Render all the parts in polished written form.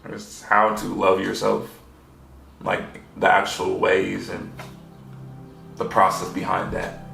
It's how to love yourself, like the actual ways and the process behind that.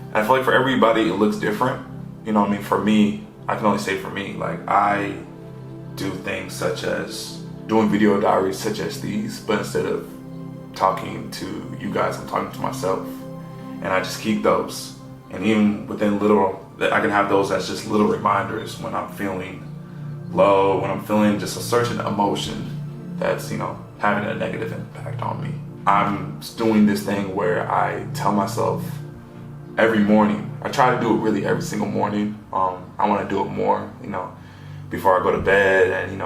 And I feel like for everybody it looks different. You know what I mean? For me, I can only say for me, like I do things such as doing video diaries such as these, but instead of talking to you guys, I'm talking to myself. And I just keep those. And even within little, I can have those as just little reminders when I'm feeling low, when I'm feeling just a certain emotion that's, having a negative impact on me. I'm doing this thing where I tell myself every morning, I try to do it really every single morning. I want to do it more, before I go to bed and,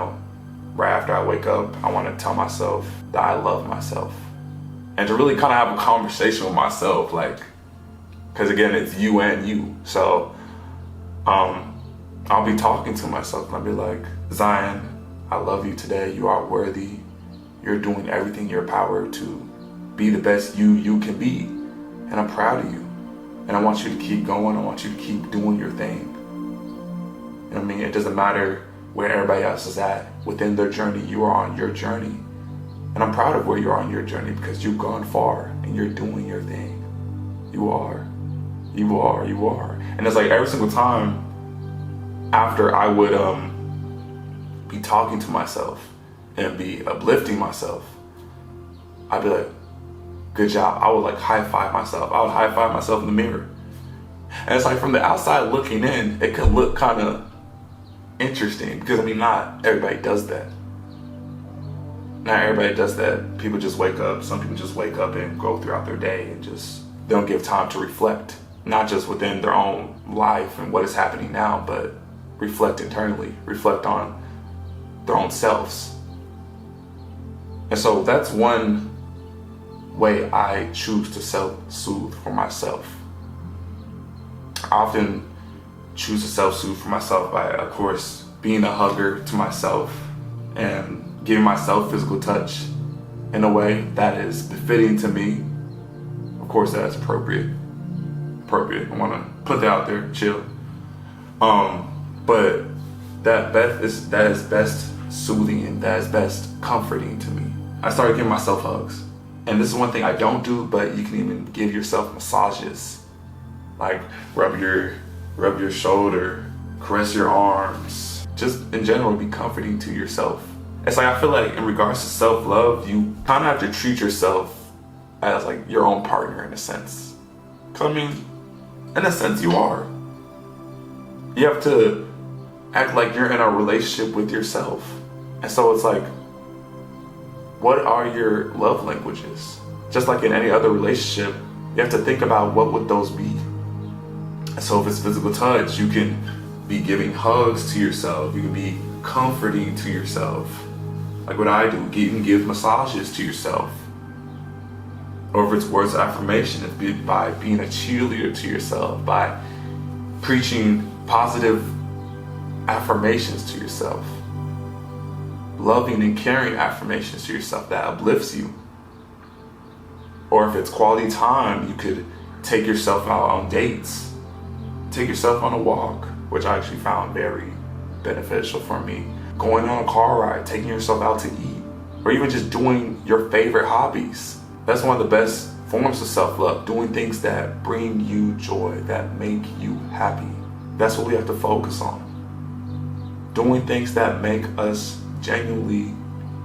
right after I wake up, I want to tell myself that I love myself. And to really kind of have a conversation with myself, because again, it's you and you. So I'll be talking to myself and I'll be like, Zion, I love you today. You are worthy. You're doing everything in your power to be the best you can be. And I'm proud of you. And I want you to keep going. I want you to keep doing your thing. You know what I mean? It doesn't matter where everybody else is at within their journey. You are on your journey. And I'm proud of where you are on your journey because you've gone far and you're doing your thing. You are. You are. You are. And it's like every single time after I would be talking to myself and be uplifting myself, I'd be like, good job. I would high five myself. I would high five myself in the mirror. And it's like from the outside looking in, it can look kind of interesting because not everybody does that. Not everybody does that. People just wake up. Some people just wake up and go throughout their day and just don't give time to reflect, not just within their own life and what is happening now, but reflect internally, reflect on their own selves. And so that's one way I choose to self-soothe for myself. I often choose to self-soothe for myself by, of course, being a hugger to myself and giving myself physical touch in a way that is befitting to me. Of course, that's appropriate. I want to put that out there, chill. But that is best soothing and that is best comforting to me. I started giving myself hugs. And this is one thing I don't do, but you can even give yourself massages. Like rub your shoulder, caress your arms. Just in general, be comforting to yourself. It's like, I feel like in regards to self-love, you kind of have to treat yourself as your own partner in a sense. Because in a sense you are. You have to act like you're in a relationship with yourself. And so it's like, what are your love languages? Just like in any other relationship, you have to think about what would those be. And so if it's physical touch, you can be giving hugs to yourself. You can be comforting to yourself. Like what I do, you can give massages to yourself. Or if it's words of affirmation, it's by being a cheerleader to yourself, by preaching positive affirmations to yourself. Loving and caring affirmations to yourself that uplifts you. Or if it's quality time, you could take yourself out on dates. Take yourself on a walk, which I actually found very beneficial for me. Going on a car ride, taking yourself out to eat, or even just doing your favorite hobbies. That's one of the best forms of self-love, doing things that bring you joy, that make you happy. That's what we have to focus on. Doing things that make us genuinely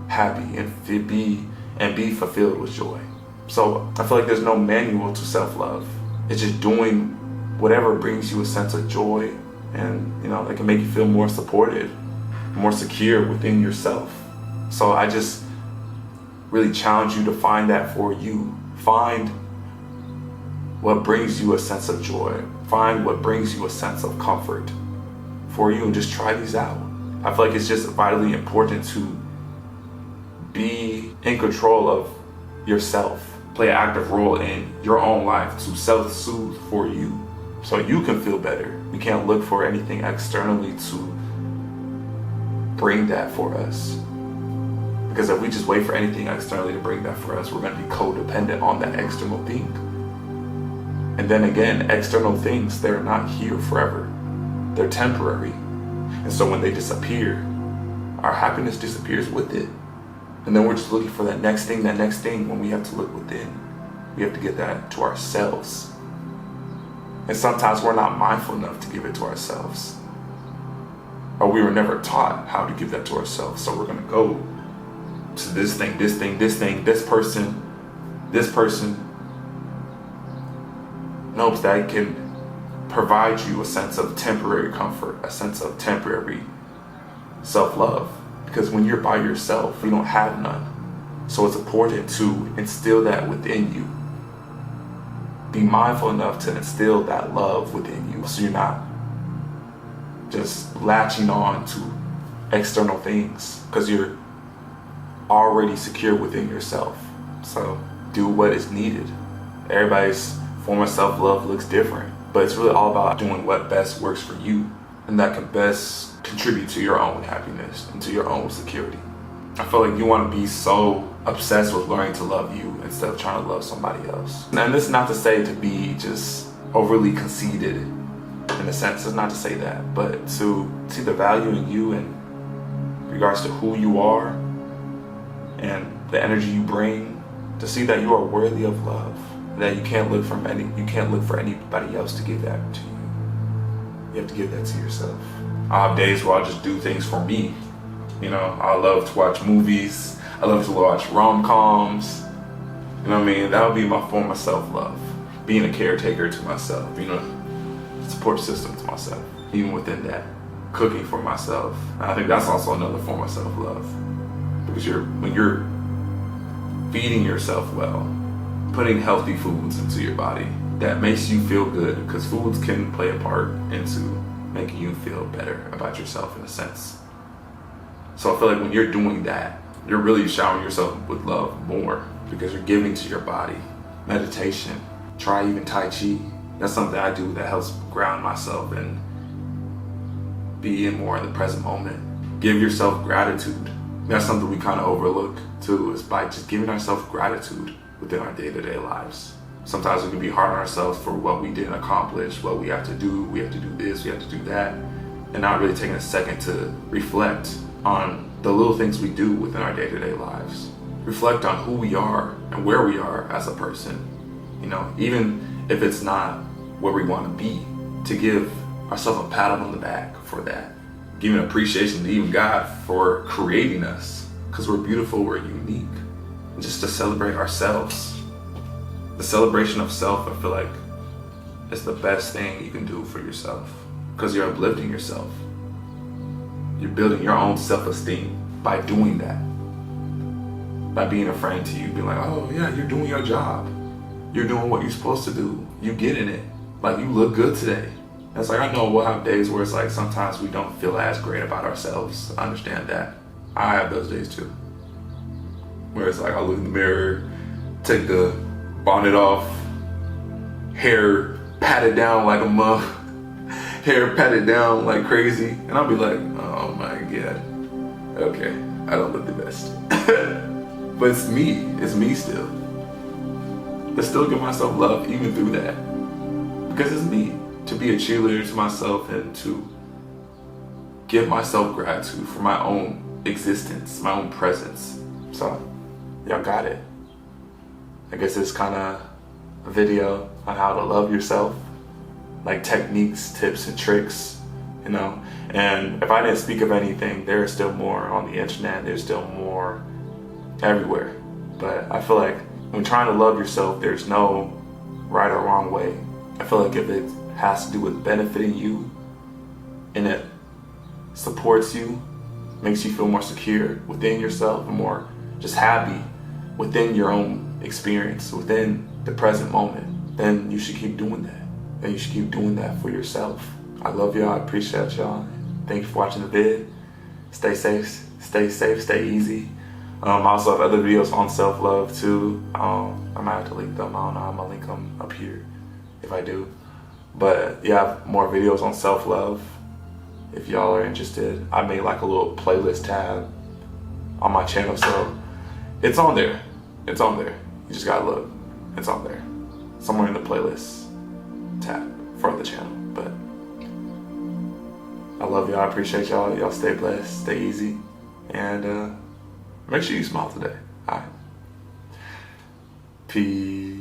happy and be fulfilled with joy. So I feel like there's no manual to self-love. It's just doing whatever brings you a sense of joy and that can make you feel more supported, more secure within yourself. So I just really challenge you to find that for you. Find what brings you a sense of joy. Find what brings you a sense of comfort for you and just try these out. I feel like it's just vitally important to be in control of yourself. Play an active role in your own life to self-soothe for you so you can feel better. We can't look for anything externally to bring that for us. Because if we just wait for anything externally to bring that for us, we're going to be codependent on that external thing. And then again, external things, they're not here forever. They're temporary. And so when they disappear, our happiness disappears with it. And then we're just looking for that next thing, when we have to look within. We have to get that to ourselves. And sometimes we're not mindful enough to give it to ourselves. Or we were never taught how to give that to ourselves. So we're gonna go to this thing, this person knows that it can provide you a sense of temporary comfort, a sense of temporary self-love. Because when you're by yourself, you don't have none. So it's important to instill that within you. Be mindful enough to instill that love within you so you're not just latching on to external things, because you're already secure within yourself. So do what is needed. Everybody's form of self-love looks different, but it's really all about doing what best works for you and that can best contribute to your own happiness and to your own security. I feel like you want to be so obsessed with learning to love you instead of trying to love somebody else. And this is not to say to be just overly conceited in a sense. It's not to say that, but to see the value in you in regards to who you are and the energy you bring, to see that you are worthy of love, that you can't look for anybody else to give that to you. You have to give that to yourself. I have days where I just do things for me. You know, I love to watch movies. I love to watch rom-coms. You know what I mean? That would be my form of self-love. Being a caretaker to myself, you know, support system to myself. Even within that, cooking for myself. And I think that's also another form of self-love. Because when you're feeding yourself well, putting healthy foods into your body, that makes you feel good, because foods can play a part into making you feel better about yourself in a sense. So I feel like when you're doing that, you're really showering yourself with love more, because you're giving to your body. Meditation, try even Tai Chi. That's something I do that helps ground myself and be more in the present moment. Give yourself gratitude. That's something we kind of overlook too, is by just giving ourselves gratitude within our day-to-day lives. Sometimes we can be hard on ourselves for what we didn't accomplish, what we have to do this, we have to do that, and not really taking a second to reflect on the little things we do within our day-to-day lives. Reflect on who we are and where we are as a person. You know, even if it's not where we want to be, to give ourselves a pat on the back for that. Giving appreciation to even God for creating us, because we're beautiful, we're unique. And just to celebrate ourselves. The celebration of self, I feel like, is the best thing you can do for yourself, because you're uplifting yourself. You're building your own self-esteem by doing that. By being a friend to you, being like, oh yeah, you're doing your job. You're doing what you're supposed to do. You getting it. Like, you look good today. And it's like, I know we'll have days where it's like sometimes we don't feel as great about ourselves. I understand that. I have those days too. Where it's like I look in the mirror, take the bonnet off, hair patted down like a mug, hair patted down like crazy, and I'll be like, oh my god, okay, I don't look the best. But it's me still. But still give myself love even through that. Because it's me. To be a cheerleader to myself and to give myself gratitude for my own existence, my own presence. So, y'all got it. I guess it's kind of a video on how to love yourself, like techniques, tips, and tricks, you know. And if I didn't speak of anything, there's still more on the internet, there's still more everywhere. But I feel like when trying to love yourself, there's no right or wrong way. I feel like if it has to do with benefiting you and it supports you, makes you feel more secure within yourself and more just happy within your own experience, within the present moment, then you should keep doing that. Then you should keep doing that for yourself. I love y'all. I appreciate y'all. Thank you for watching the vid. Stay safe, stay easy. I also have other videos on self-love too. I might have to link them. I don't know. I'm gonna link them up here if I do. But yeah, I have more videos on self-love if y'all are interested. I made like a little playlist tab on my channel, so it's on there. It's on there. You just gotta look. It's on there. Somewhere in the playlist tab for the channel. But I love y'all. I appreciate y'all. Y'all stay blessed. Stay easy. And make sure you smile today. All right. Peace.